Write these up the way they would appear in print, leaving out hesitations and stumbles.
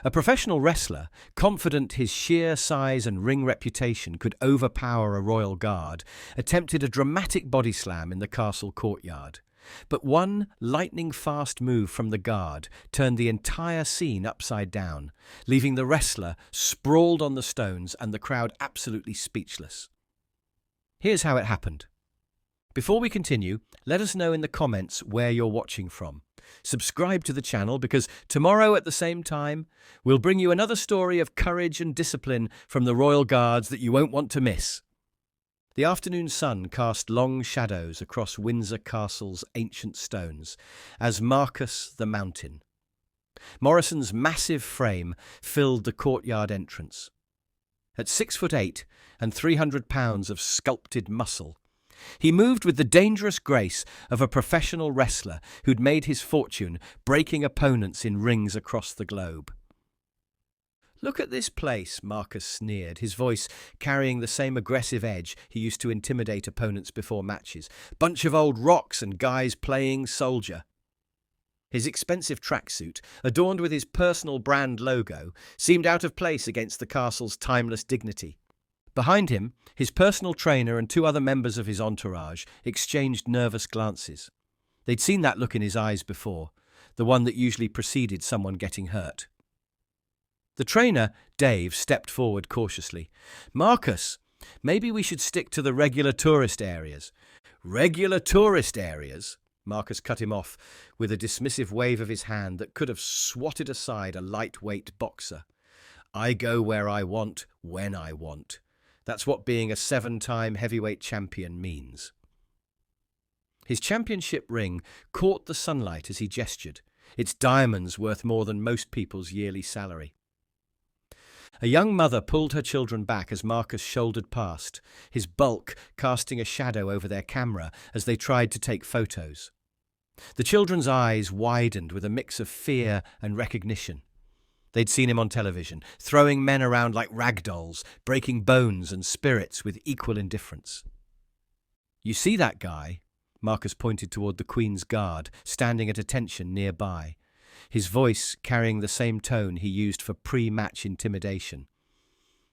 A professional wrestler, confident his sheer size and ring reputation could overpower a royal guard, attempted a dramatic body slam in the castle courtyard. But one lightning-fast move from the guard turned the entire scene upside down, leaving the wrestler sprawled on the stones and the crowd absolutely speechless. Here's how it happened. Before we continue, let us know in the comments where you're watching from. Subscribe to the channel because tomorrow at the same time, we'll bring you another story of courage and discipline from the Royal Guards that you won't want to miss. The afternoon sun cast long shadows across Windsor Castle's ancient stones as Marcus the Mountain. Morrison's massive frame filled the courtyard entrance. At 6'8" and 300 pounds of sculpted muscle, he moved with the dangerous grace of a professional wrestler who'd made his fortune breaking opponents in rings across the globe. "Look at this place," Marcus sneered, his voice carrying the same aggressive edge he used to intimidate opponents before matches. "Bunch of old rocks and guys playing soldier." His expensive tracksuit, adorned with his personal brand logo, seemed out of place against the castle's timeless dignity. Behind him, his personal trainer and two other members of his entourage exchanged nervous glances. They'd seen that look in his eyes before, the one that usually preceded someone getting hurt. The trainer, Dave, stepped forward cautiously. "Marcus, maybe we should stick to the regular tourist areas." "Regular tourist areas?" Marcus cut him off with a dismissive wave of his hand that could have swatted aside a lightweight boxer. "I go where I want, when I want. That's what being a 7-time heavyweight champion means." His championship ring caught the sunlight as he gestured, its diamonds worth more than most people's yearly salary. A young mother pulled her children back as Marcus shouldered past, his bulk casting a shadow over their camera as they tried to take photos. The children's eyes widened with a mix of fear and recognition. They'd seen him on television, throwing men around like rag dolls, breaking bones and spirits with equal indifference. "You see that guy?" Marcus pointed toward the Queen's Guard, standing at attention nearby, his voice carrying the same tone he used for pre-match intimidation.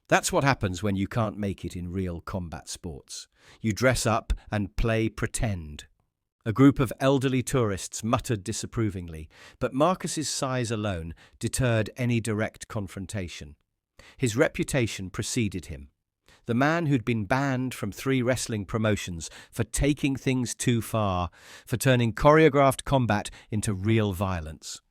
"That's what happens when you can't make it in real combat sports. You dress up and play pretend." A group of elderly tourists muttered disapprovingly, but Marcus's size alone deterred any direct confrontation. His reputation preceded him. The man who'd been banned from 3 wrestling promotions for taking things too far, for turning choreographed combat into real violence.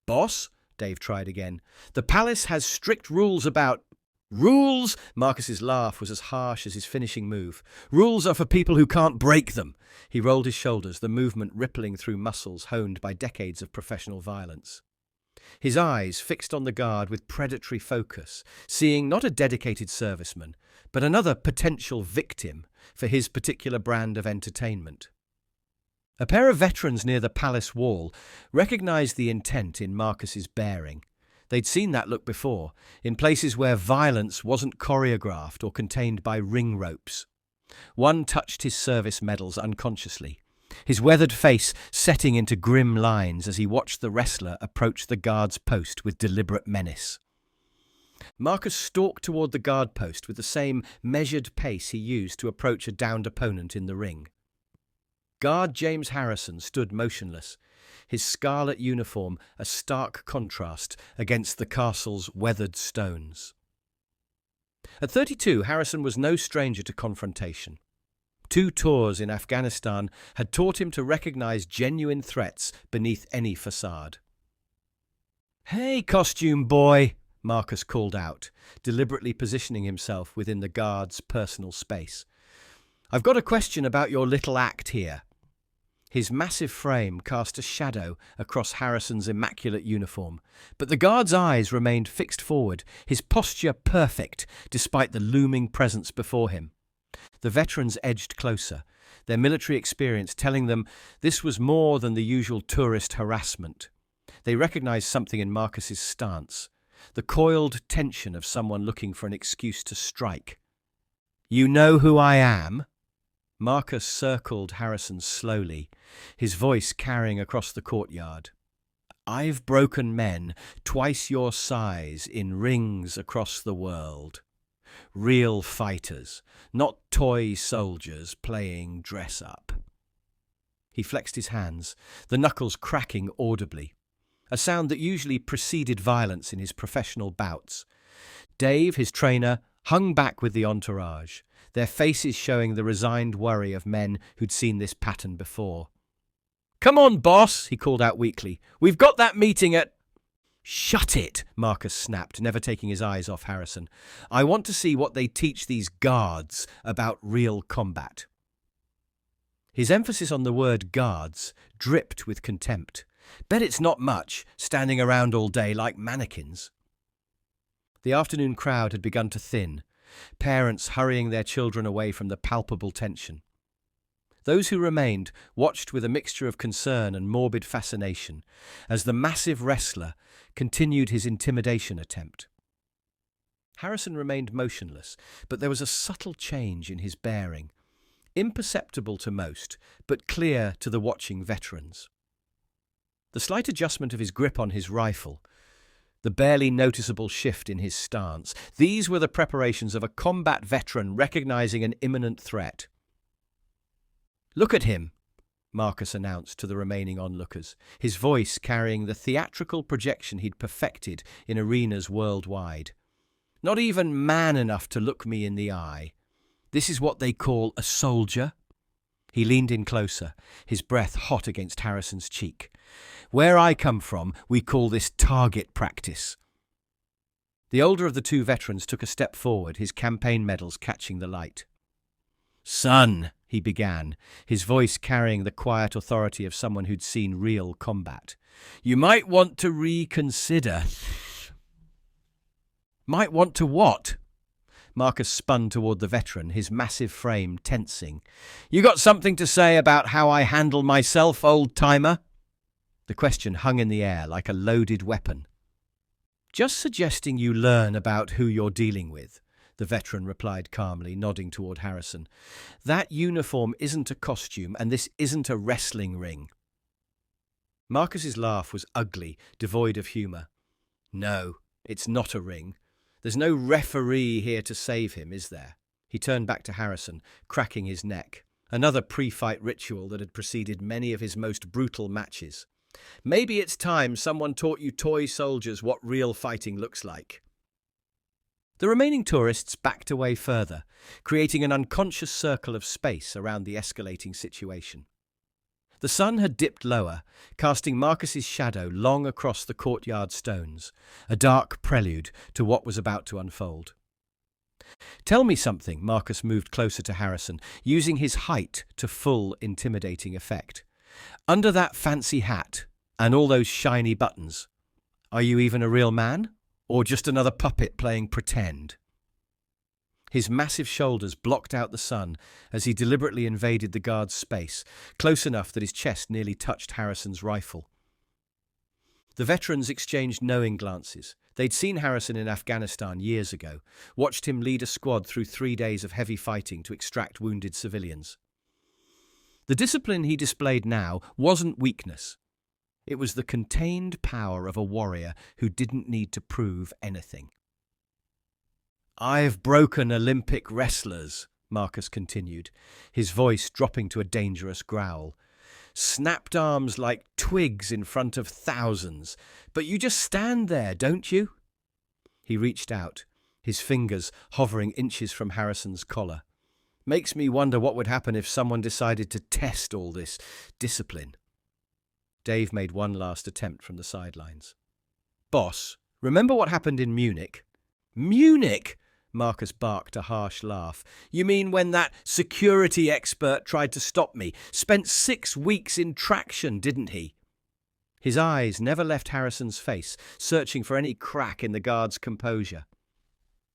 "Boss," Dave tried again, "the palace has strict rules about—" "Rules?" Marcus's laugh was as harsh as his finishing move. "Rules are for people who can't break them." He rolled his shoulders, the movement rippling through muscles honed by decades of professional violence. His eyes fixed on the guard with predatory focus, seeing not a dedicated serviceman, but another potential victim for his particular brand of entertainment. A pair of veterans near the palace wall recognized the intent in Marcus's bearing. They'd seen that look before, in places where violence wasn't choreographed or contained by ring ropes. One touched his service medals unconsciously, his weathered face setting into grim lines as he watched the wrestler approach the guard's post with deliberate menace. Marcus stalked toward the guard post with the same measured pace he used to approach a downed opponent in the ring. Guard James Harrison stood motionless, his scarlet uniform a stark contrast against the castle's weathered stones. At 32, Harrison was no stranger to confrontation. 2 tours in Afghanistan had taught him to recognize genuine threats beneath any facade. "Hey, costume boy," Marcus called out, deliberately positioning himself within the guard's personal space. "I've got a question about your little act here." His massive frame cast a shadow across Harrison's immaculate uniform, but the guard's eyes remained fixed forward, his posture perfect despite the looming presence before him. The veterans edged closer, their military experience telling them this was more than the usual tourist harassment. They recognized something in Marcus's stance, the coiled tension of someone looking for an excuse to strike. "You know who I am?" Marcus circled Harrison slowly, his voice carrying across the courtyard. I've broken men twice your size in rings across the world. Real fighters, not toy soldiers playing dress-up. He flexed his hands, the knuckles cracking audibly, a sound that usually preceded violence in his professional bouts. Dave, his trainer, hung back with the entourage, their faces showing the resigned worry of men who'd seen this pattern before. "Come on, boss," he called out weakly. "We've got that meeting at—" "Shut it," Marcus snapped, never taking his eyes off Harrison. "I want to see what they teach these guards about real combat." His emphasis on the word guards dripped with contempt. Bet it's not much, standing around all day like mannequins. The afternoon crowd had begun to thin, parents hurrying their children away from the palpable tension. Those who remained watched with a mixture of concern and morbid fascination as the massive wrestler continued his intimidation attempt. Harrison remained motionless, but there was a subtle change in his bearing, imperceptible to most, but clear to the watching veterans. The slight adjustment of his grip on his rifle, the barely noticeable shift in his stance, these were the preparations of a combat veteran recognizing an imminent threat. "Look at him," Marcus announced to the remaining onlookers, his voice carrying the theatrical projection he'd perfected in arenas worldwide. "Not even man enough to look me in the eye. This is what they call a soldier?" He leaned in closer, his breath hot against Harrison's cheek. "Where I come from, we call this target practice." The older of the two veterans took a step forward, his campaign medals catching the light. "Son," he began, his voice carrying the quiet authority of someone who'd seen real combat, "you might want to reconsider." "Might want to what?" Marcus spun toward the veteran, his massive frame tensing. "You got something to say about how I handle myself, old-timer?" The question hung in the air like a loaded weapon. "Just suggesting you learn about who you're dealing with," the veteran replied calmly, nodding toward Harrison. "That uniform isn't a costume, and this isn't a wrestling ring." Marcus's laugh was ugly, devoid of humor. "No, it's not a ring. There's no referee here to save him, is there?" He turned back to Harrison, cracking his neck, another pre-fight ritual that had preceded many of his most brutal matches. "Maybe it's time someone taught you toy soldiers what real fighting looks like." The remaining tourists backed away further, creating an unconscious circle of space around the escalating situation. The sun had dipped lower, casting Marcus's shadow long across the courtyard stones, a dark prelude to what was about to unfold. "Tell me something," Marcus moved closer to Harrison, using his height to full intimidating effect. "Under that fancy hat and all those shiny buttons, are you even a real man? Or just another puppet playing pretend?" His massive shoulders blocked out the sun as he deliberately invaded the guard's space, close enough that his chest nearly touched Harrison's rifle. The veterans exchanged knowing glances. They'd seen Harrison in Afghanistan years ago, watched him lead a squad through 3 days of heavy fighting to extract wounded civilians. The discipline he displayed now wasn't weakness. It was the contained power of a warrior who didn't need to prove anything. "I've broken Olympic wrestlers," Marcus continued, his voice dropping to a dangerous growl. "Snapped arms like twigs in front of thousands, but you just stand there, don't you?" He reached out, his fingers hovering inches from Harrison's collar. "Makes me wonder what would happen if someone decided to test all this discipline." Dave made one last attempt from the sidelines. "Boss, remember what happened in Munich?" "Munich?" Marcus barked a harsh laugh. "You mean when that security expert tried to stop me? Spent 6 weeks in traction, didn't he?" His eyes never left Harrison's face, searching for any crack in the guard's composure.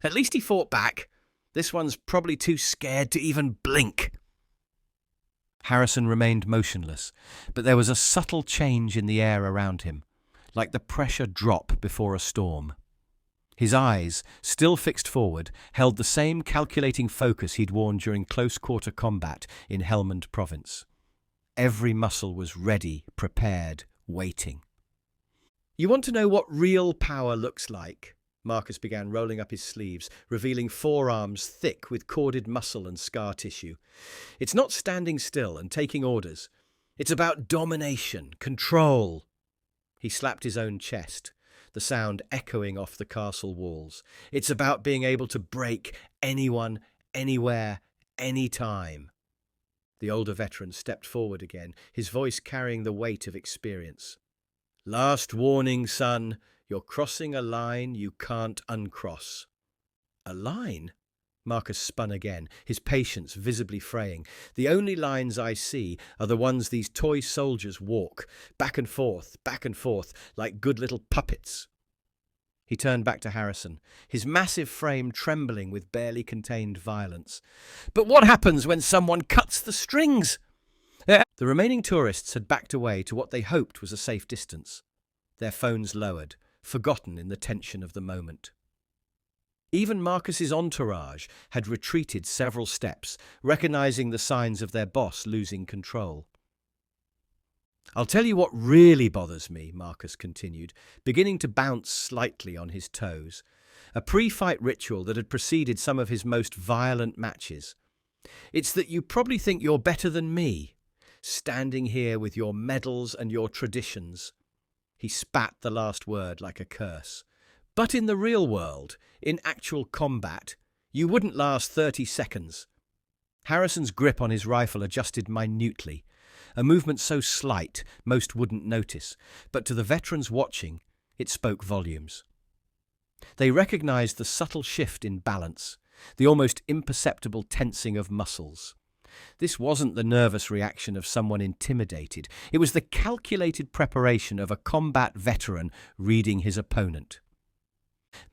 "At least he fought back. This one's probably too scared to even blink." Harrison remained motionless, but there was a subtle change in the air around him, like the pressure drop before a storm. His eyes, still fixed forward, held the same calculating focus he'd worn during close-quarter combat in Helmand Province. Every muscle was ready, prepared, waiting. You want to know what real power looks like? Marcus began rolling up his sleeves, revealing forearms thick with corded muscle and scar tissue. It's not standing still and taking orders. It's about domination, control. He slapped his own chest, the sound echoing off the castle walls. It's about being able to break anyone, anywhere, anytime. The older veteran stepped forward again, his voice carrying the weight of experience. Last warning, son. You're crossing a line you can't uncross. A line? Marcus spun again, his patience visibly fraying. The only lines I see are the ones these toy soldiers walk, back and forth, like good little puppets. He turned back to Harrison, his massive frame trembling with barely contained violence. But what happens when someone cuts the strings? The remaining tourists had backed away to what they hoped was a safe distance, their phones lowered, forgotten in the tension of the moment. Even Marcus's entourage had retreated several steps, recognizing the signs of their boss losing control. I'll tell you what really bothers me, Marcus continued, beginning to bounce slightly on his toes, a pre-fight ritual that had preceded some of his most violent matches. It's that you probably think you're better than me, standing here with your medals and your traditions. He spat the last word like a curse. But in the real world, in actual combat, you wouldn't last 30 seconds. Harrison's grip on his rifle adjusted minutely, a movement so slight most wouldn't notice, but to the veterans watching, it spoke volumes. They recognized the subtle shift in balance, the almost imperceptible tensing of muscles. This wasn't the nervous reaction of someone intimidated. It was the calculated preparation of a combat veteran reading his opponent.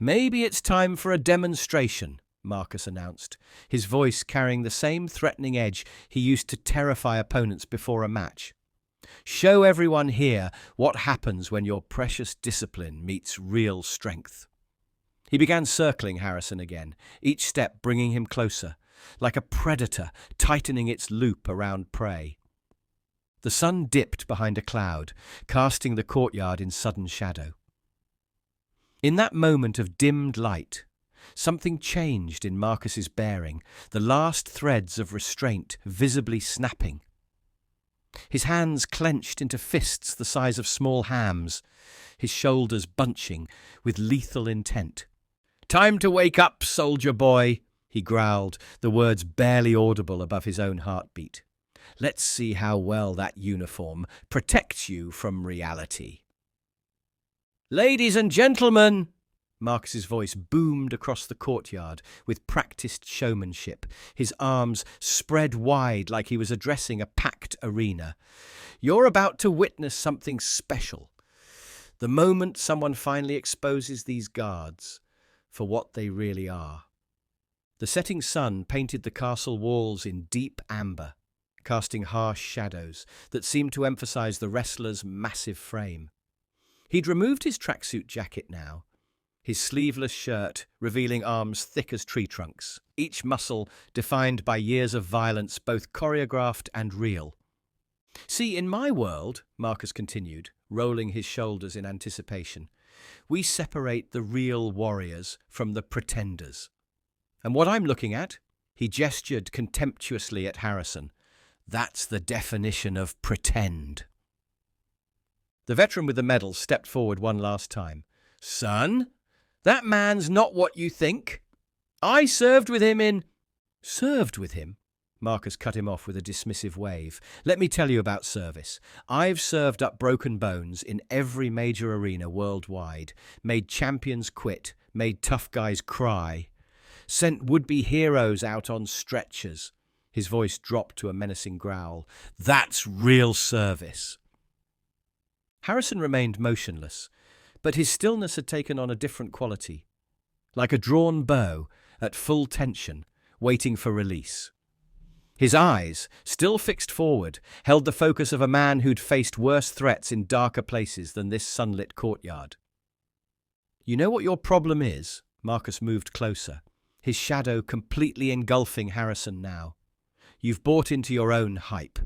Maybe it's time for a demonstration, Marcus announced, his voice carrying the same threatening edge he used to terrify opponents before a match. Show everyone here what happens when your precious discipline meets real strength. He began circling Harrison again, each step bringing him closer, like a predator tightening its loop around prey. The sun dipped behind a cloud, casting the courtyard in sudden shadow. In that moment of dimmed light, something changed in Marcus's bearing, the last threads of restraint visibly snapping. His hands clenched into fists the size of small hams, his shoulders bunching with lethal intent. "Time to wake up, soldier boy," he growled, the words barely audible above his own heartbeat. "Let's see how well that uniform protects you from reality." "Ladies and gentlemen," Marcus's voice boomed across the courtyard with practiced showmanship, his arms spread wide like he was addressing a packed arena. "You're about to witness something special. The moment someone finally exposes these guards for what they really are." The setting sun painted the castle walls in deep amber, casting harsh shadows that seemed to emphasize the wrestler's massive frame. He'd removed his tracksuit jacket now, his sleeveless shirt revealing arms thick as tree trunks, each muscle defined by years of violence both choreographed and real. "See, in my world," Marcus continued, rolling his shoulders in anticipation, "we separate the real warriors from the pretenders. And what I'm looking at," he gestured contemptuously at Harrison, "that's the definition of pretend." The veteran with the medal stepped forward one last time. "Son, that man's not what you think. I served with him in—" "Served with him?" Marcus cut him off with a dismissive wave. "Let me tell you about service. I've served up broken bones in every major arena worldwide, made champions quit, made tough guys cry, sent would-be heroes out on stretchers." His voice dropped to a menacing growl. "That's real service." Harrison remained motionless, but his stillness had taken on a different quality, like a drawn bow at full tension, waiting for release. His eyes, still fixed forward, held the focus of a man who'd faced worse threats in darker places than this sunlit courtyard. "You know what your problem is?" Marcus moved closer, his shadow completely engulfing Harrison now. "You've bought into your own hype.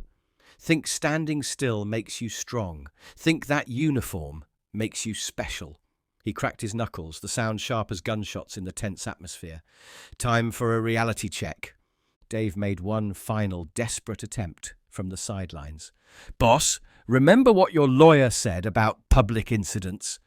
Think standing still makes you strong. Think that uniform makes you special. He cracked his knuckles, the sound sharp as gunshots in the tense atmosphere. Time for a reality check. Dave made one final desperate attempt from the sidelines. Boss, remember what your lawyer said about public incidents?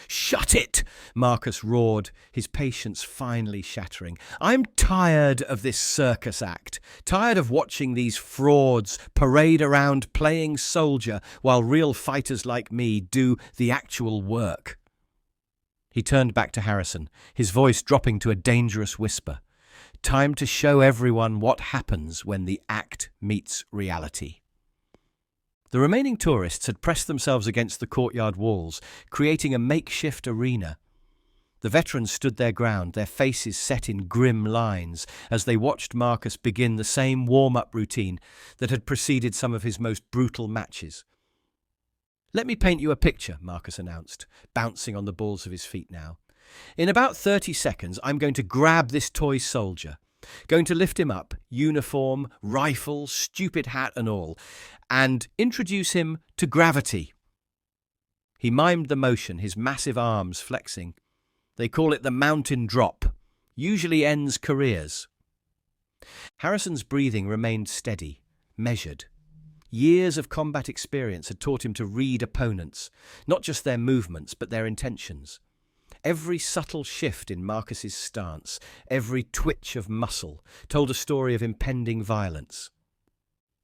Shut it! Marcus roared, his patience finally shattering. I'm tired of this circus act, tired of watching these frauds parade around playing soldier while real fighters like me do the actual work. He turned back to Harrison, his voice dropping to a dangerous whisper. Time to show everyone what happens when the act meets reality. The remaining tourists had pressed themselves against the courtyard walls, creating a makeshift arena. The veterans stood their ground, their faces set in grim lines, as they watched Marcus begin the same warm-up routine that had preceded some of his most brutal matches. Let me paint you a picture, Marcus announced, bouncing on the balls of his feet now. In about 30 seconds, I'm going to grab this toy soldier, going to lift him up, uniform, rifle, stupid hat and all, and introduce him to gravity. He mimed the motion, his massive arms flexing. They call it the mountain drop. Usually ends careers. Harrison's breathing remained steady, measured. Years of combat experience had taught him to read opponents, not just their movements, but their intentions. Every subtle shift in Marcus's stance, every twitch of muscle, told a story of impending violence.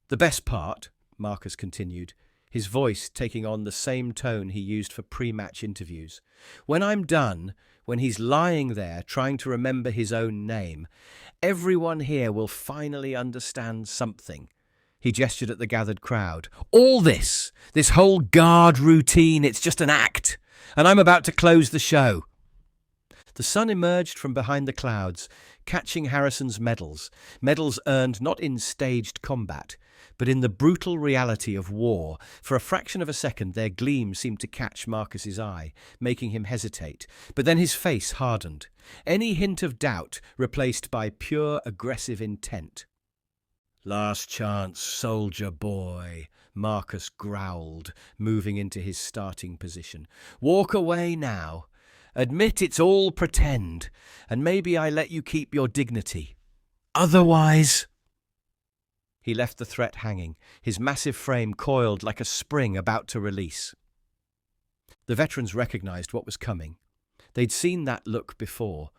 The best part, Marcus continued, his voice taking on the same tone he used for pre-match interviews. When I'm done, when he's lying there trying to remember his own name, everyone here will finally understand something. He gestured at the gathered crowd. All this whole guard routine, it's just an act, and I'm about to close the show. The sun emerged from behind the clouds, catching Harrison's medals earned not in staged combat, but in the brutal reality of war. For a fraction of a second, their gleam seemed to catch Marcus's eye, making him hesitate. But then his face hardened, any hint of doubt replaced by pure aggressive intent. Last chance, soldier boy, Marcus growled, moving into his starting position. Walk away now. Admit it's all pretend, and maybe I let you keep your dignity. Otherwise... He left the threat hanging, his massive frame coiled like a spring about to release. The veterans recognized what was coming. They'd seen that look before.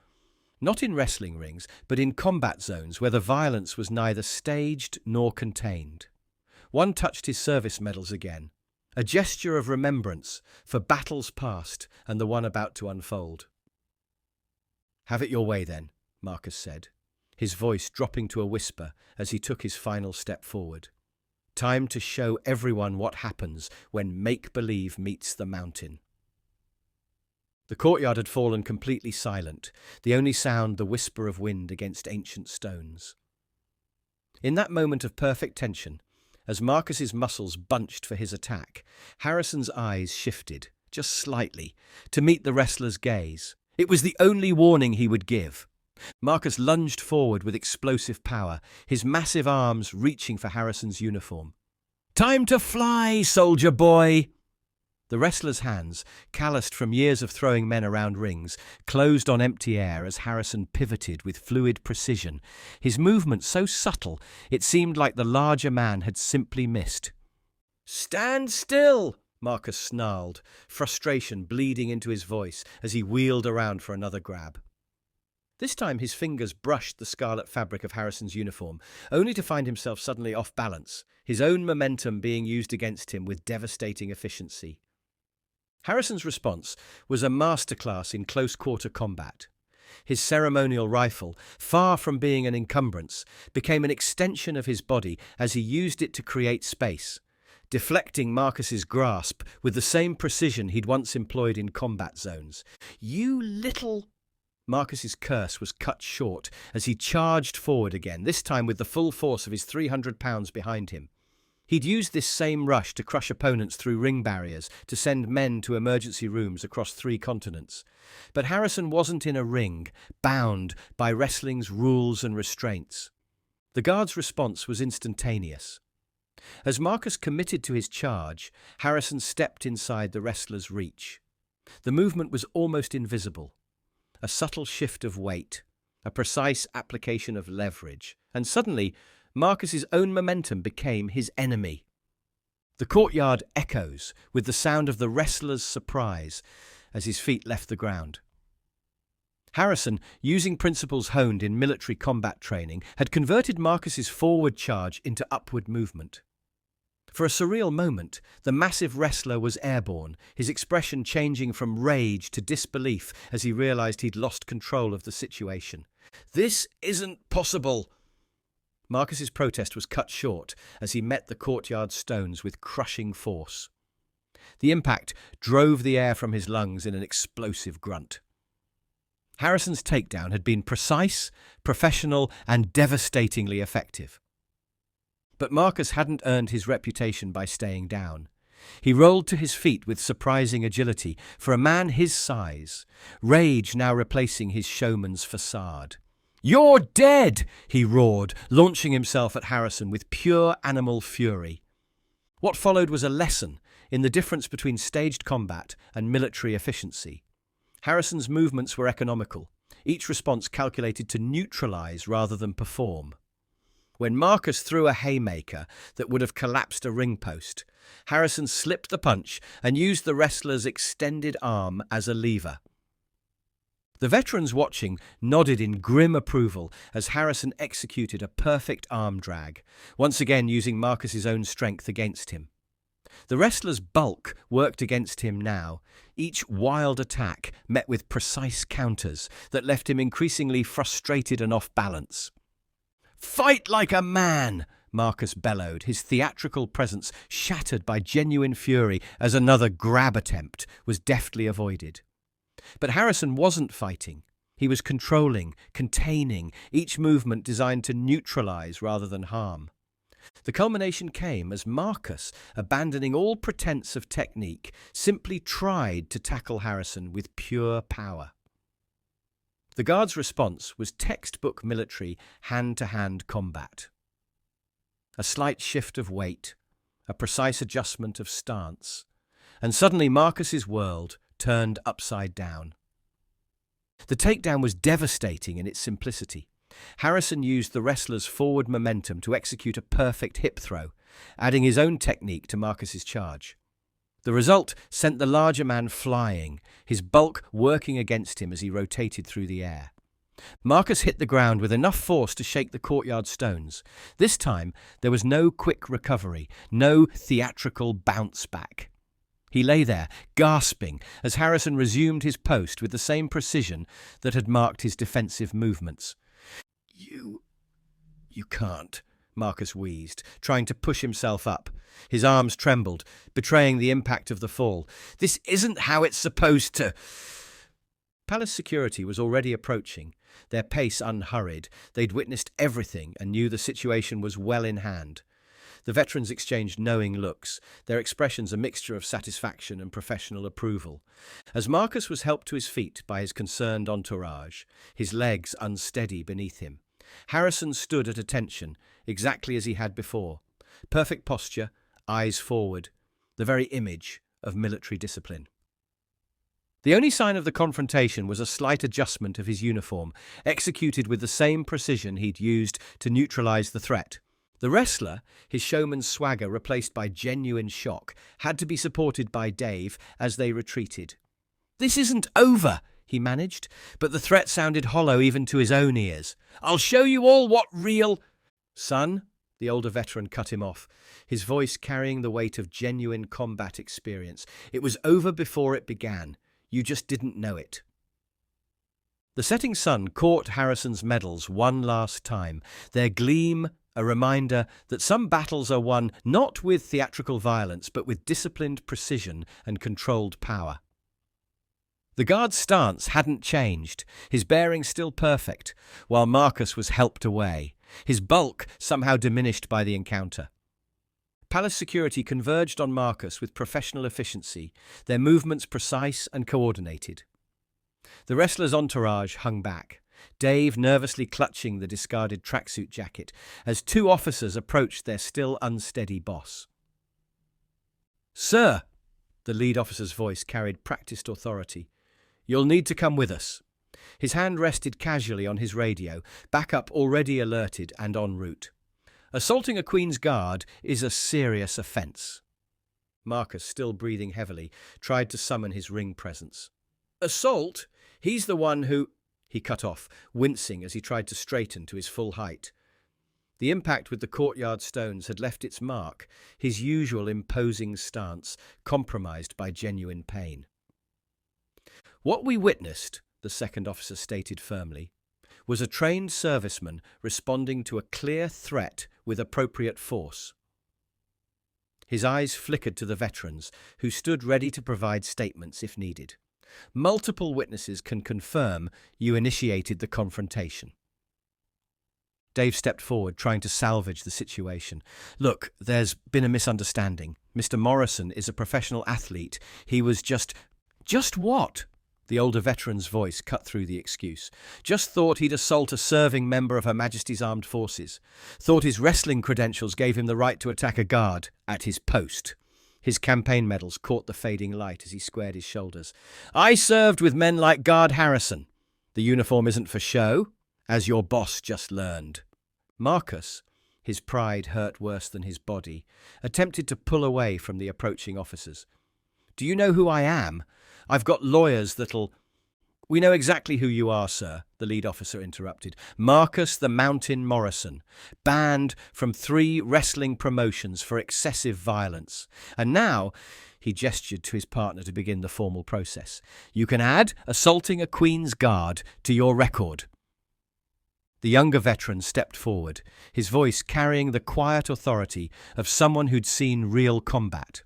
Not in wrestling rings, but in combat zones where the violence was neither staged nor contained. One touched his service medals again, a gesture of remembrance for battles past and the one about to unfold. Have it your way then, Marcus said, his voice dropping to a whisper as he took his final step forward. Time to show everyone what happens when make-believe meets the mountain. The courtyard had fallen completely silent, the only sound the whisper of wind against ancient stones. In that moment of perfect tension, as Marcus's muscles bunched for his attack, Harrison's eyes shifted, just slightly, to meet the wrestler's gaze. It was the only warning he would give. Marcus lunged forward with explosive power, his massive arms reaching for Harrison's uniform. Time to fly, soldier boy! The wrestler's hands, calloused from years of throwing men around rings, closed on empty air as Harrison pivoted with fluid precision, his movement so subtle it seemed like the larger man had simply missed. Stand still! Marcus snarled, frustration bleeding into his voice as he wheeled around for another grab. This time his fingers brushed the scarlet fabric of Harrison's uniform, only to find himself suddenly off balance, his own momentum being used against him with devastating efficiency. Harrison's response was a masterclass in close-quarter combat. His ceremonial rifle, far from being an encumbrance, became an extension of his body as he used it to create space, deflecting Marcus's grasp with the same precision he'd once employed in combat zones. You little... Marcus's curse was cut short as he charged forward again, this time with the full force of his 300 pounds behind him. He'd used this same rush to crush opponents through ring barriers, to send men to emergency rooms across 3 continents. But Harrison wasn't in a ring, bound by wrestling's rules and restraints. The guard's response was instantaneous. As Marcus committed to his charge, Harrison stepped inside the wrestler's reach. The movement was almost invisible. A subtle shift of weight, a precise application of leverage, and suddenly Marcus's own momentum became his enemy. The courtyard echoes with the sound of the wrestler's surprise as his feet left the ground. Harrison, using principles honed in military combat training, had converted Marcus's forward charge into upward movement. For a surreal moment, the massive wrestler was airborne, his expression changing from rage to disbelief as he realized he'd lost control of the situation. "This isn't possible!" Marcus's protest was cut short as he met the courtyard stones with crushing force. The impact drove the air from his lungs in an explosive grunt. Harrison's takedown had been precise, professional, and devastatingly effective. But Marcus hadn't earned his reputation by staying down. He rolled to his feet with surprising agility for a man his size, rage now replacing his showman's facade. "You're dead!" he roared, launching himself at Harrison with pure animal fury. What followed was a lesson in the difference between staged combat and military efficiency. Harrison's movements were economical, each response calculated to neutralize rather than perform. When Marcus threw a haymaker that would have collapsed a ring post, Harrison slipped the punch and used the wrestler's extended arm as a lever. The veterans watching nodded in grim approval as Harrison executed a perfect arm drag, once again using Marcus's own strength against him. The wrestler's bulk worked against him now, each wild attack met with precise counters that left him increasingly frustrated and off balance. "Fight like a man!" Marcus bellowed, his theatrical presence shattered by genuine fury as another grab attempt was deftly avoided. But Harrison wasn't fighting. He was controlling, containing, each movement designed to neutralize rather than harm. The culmination came as Marcus, abandoning all pretense of technique, simply tried to tackle Harrison with pure power. The guard's response was textbook military hand-to-hand combat. A slight shift of weight, a precise adjustment of stance, and suddenly Marcus's world turned upside down. The takedown was devastating in its simplicity. Harrison used the wrestler's forward momentum to execute a perfect hip throw, adding his own technique to Marcus's charge. The result sent the larger man flying, his bulk working against him as he rotated through the air. Marcus hit the ground with enough force to shake the courtyard stones. This time, there was no quick recovery, no theatrical bounce back. He lay there, gasping, as Harrison resumed his post with the same precision that had marked his defensive movements. You can't," Marcus wheezed, trying to push himself up. His arms trembled, betraying the impact of the fall. "This isn't how it's supposed to." Palace security was already approaching, their pace unhurried. They'd witnessed everything and knew the situation was well in hand. The veterans exchanged knowing looks, their expressions a mixture of satisfaction and professional approval. As Marcus was helped to his feet by his concerned entourage, his legs unsteady beneath him, Harrison stood at attention, exactly as he had before. Perfect posture, eyes forward, the very image of military discipline. The only sign of the confrontation was a slight adjustment of his uniform, executed with the same precision he'd used to neutralize the threat. The wrestler, his showman's swagger replaced by genuine shock, had to be supported by Dave as they retreated. "This isn't over," he managed, but the threat sounded hollow even to his own ears. "I'll show you all what real—" "Son," the older veteran cut him off, his voice carrying the weight of genuine combat experience. "It was over before it began. You just didn't know it." The setting sun caught Harrison's medals one last time, their gleam a reminder that some battles are won not with theatrical violence but with disciplined precision and controlled power. The guard's stance hadn't changed, his bearing still perfect, while Marcus was helped away, his bulk somehow diminished by the encounter. Palace security converged on Marcus with professional efficiency, their movements precise and coordinated. The wrestler's entourage hung back, Dave nervously clutching the discarded tracksuit jacket as two officers approached their still unsteady boss. "Sir," the The lead officer's voice carried practiced authority. "You'll need to come with us." His hand rested casually on his radio, backup already alerted and en route. "Assaulting a Queen's Guard is a serious offence." Marcus, still breathing heavily, tried to summon his ring presence. "Assault? He's the one who—" He cut off, wincing as he tried to straighten to his full height. The impact with the courtyard stones had left its mark, his usual imposing stance compromised by genuine pain. "What we witnessed," the second officer stated firmly, "was a trained serviceman responding to a clear threat with appropriate force." His eyes flickered to the veterans, who stood ready to provide statements if needed. "Multiple witnesses can confirm you initiated the confrontation." Dave stepped forward, trying to salvage the situation. "Look, there's been a misunderstanding. Mr. Morrison is a professional athlete. He was just—" "Just what?" The older veteran's voice cut through the excuse. "Just thought he'd assault a serving member of Her Majesty's Armed Forces. Thought his wrestling credentials gave him the right to attack a guard at his post." His campaign medals caught the fading light as he squared his shoulders. "I served with men like Guard Harrison. The uniform isn't for show, as your boss just learned." Marcus, his pride hurt worse than his body, attempted to pull away from the approaching officers. "Do you know who I am? I've got lawyers that'll—" "We know exactly who you are, sir," the lead officer interrupted. "Marcus the Mountain Morrison, banned from 3 wrestling promotions for excessive violence. And now," he gestured to his partner to begin the formal process, "you can add assaulting a Queen's Guard to your record." The younger veteran stepped forward, his voice carrying the quiet authority of someone who'd seen real combat.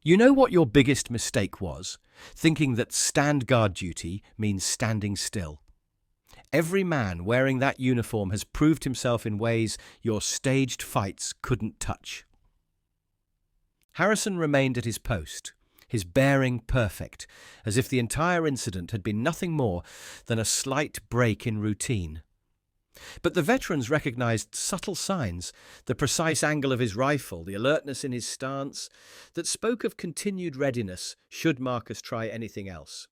"You know what your biggest mistake was? Thinking that stand guard duty means standing still. Every man wearing that uniform has proved himself in ways your staged fights couldn't touch." Harrison remained at his post, his bearing perfect, as if the entire incident had been nothing more than a slight break in routine. But the veterans recognized subtle signs, the precise angle of his rifle, the alertness in his stance, that spoke of continued readiness should Marcus try anything else.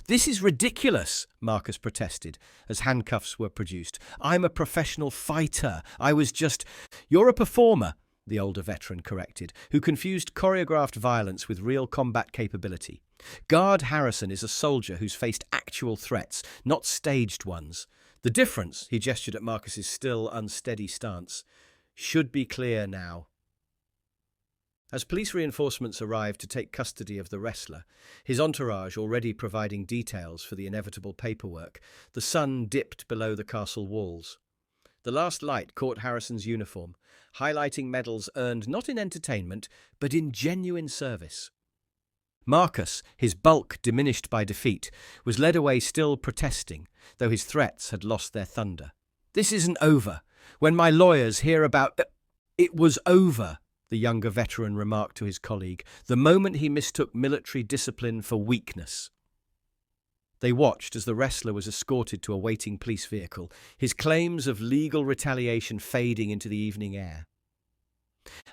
"This is ridiculous," Marcus protested, as handcuffs were produced. "I'm a professional fighter. I was just—" "You're a performer," the older veteran corrected, who confused choreographed violence with real combat capability. "Guard Harrison is a soldier who's faced actual threats, not staged ones. The difference," he gestured at Marcus's still unsteady stance, "should be clear now." As police reinforcements arrived to take custody of the wrestler, his entourage already providing details for the inevitable paperwork, the sun dipped below the castle walls. The last light caught Harrison's uniform, highlighting medals earned not in entertainment, but in genuine service. Marcus, his bulk diminished by defeat, was led away still protesting, though his threats had lost their thunder. "This isn't over. When my lawyers hear about—" "It was over," the younger veteran remarked to his colleague, "the moment he mistook military discipline for weakness." They watched as the wrestler was escorted to a waiting police vehicle, his claims of legal retaliation fading into the evening air.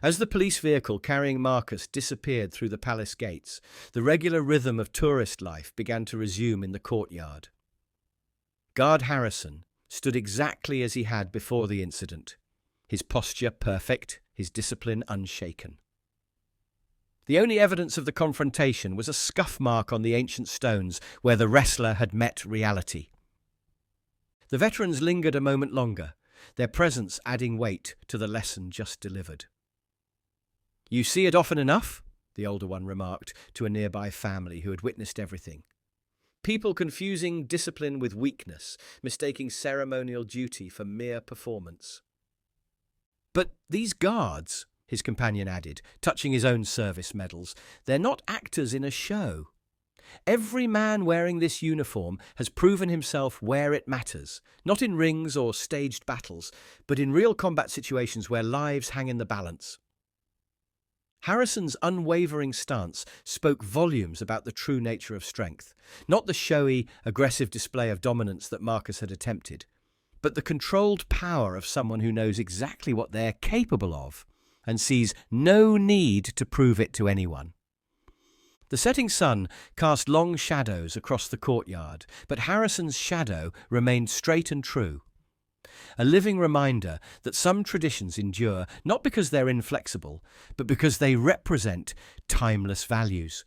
As the police vehicle carrying Marcus disappeared through the palace gates, the regular rhythm of tourist life began to resume in the courtyard. Guard Harrison stood exactly as he had before the incident, his posture perfect, his discipline unshaken. The only evidence of the confrontation was a scuff mark on the ancient stones where the wrestler had met reality. The veterans lingered a moment longer, their presence adding weight to the lesson just delivered. "You see it often enough," the older one remarked to a nearby family who had witnessed everything. "People confusing discipline with weakness, mistaking ceremonial duty for mere performance." "But these guards," his companion added, touching his own service medals, "they're not actors in a show. Every man wearing this uniform has proven himself where it matters, not in rings or staged battles, but in real combat situations where lives hang in the balance." Harrison's unwavering stance spoke volumes about the true nature of strength, not the showy, aggressive display of dominance that Marcus had attempted, but the controlled power of someone who knows exactly what they're capable of and sees no need to prove it to anyone. The setting sun cast long shadows across the courtyard, but Harrison's shadow remained straight and true. A living reminder that some traditions endure not because they're inflexible, but because they represent timeless values.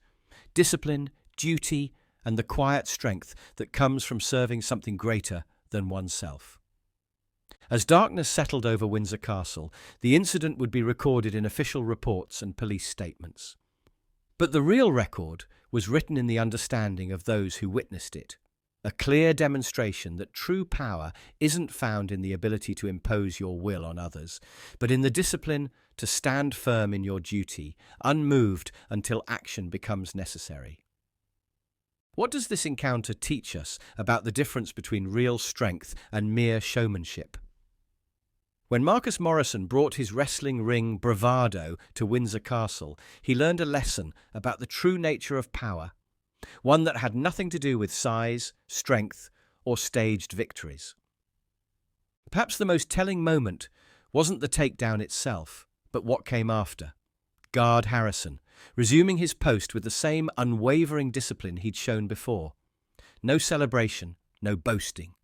Discipline, duty, and the quiet strength that comes from serving something greater than oneself. As darkness settled over Windsor Castle, the incident would be recorded in official reports and police statements. But the real record was written in the understanding of those who witnessed it. A clear demonstration that true power isn't found in the ability to impose your will on others, but in the discipline to stand firm in your duty, unmoved until action becomes necessary. What does this encounter teach us about the difference between real strength and mere showmanship? When Marcus Morrison brought his wrestling ring bravado to Windsor Castle, he learned a lesson about the true nature of power, one that had nothing to do with size, strength, or staged victories. Perhaps the most telling moment wasn't the takedown itself, but what came after. Guard Harrison, resuming his post with the same unwavering discipline he'd shown before. No celebration, no boasting.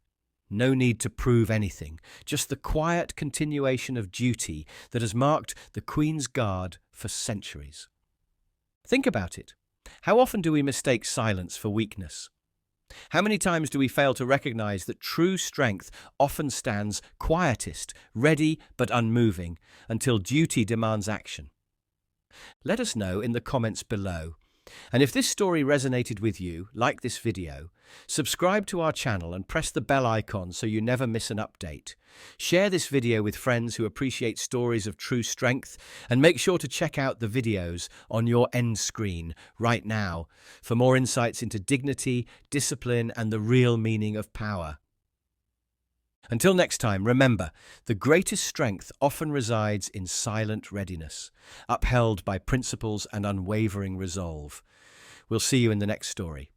No need to prove anything, just the quiet continuation of duty that has marked the Queen's Guard for centuries. Think about it. How often do we mistake silence for weakness? How many times do we fail to recognize that true strength often stands quietest, ready but unmoving, until duty demands action? Let us know in the comments below. And if this story resonated with you, like this video, subscribe to our channel and press the bell icon so you never miss an update. Share this video with friends who appreciate stories of true strength, and make sure to check out the videos on your end screen right now for more insights into dignity, discipline, and the real meaning of power. Until next time, remember, the greatest strength often resides in silent readiness, upheld by principles and unwavering resolve. We'll see you in the next story.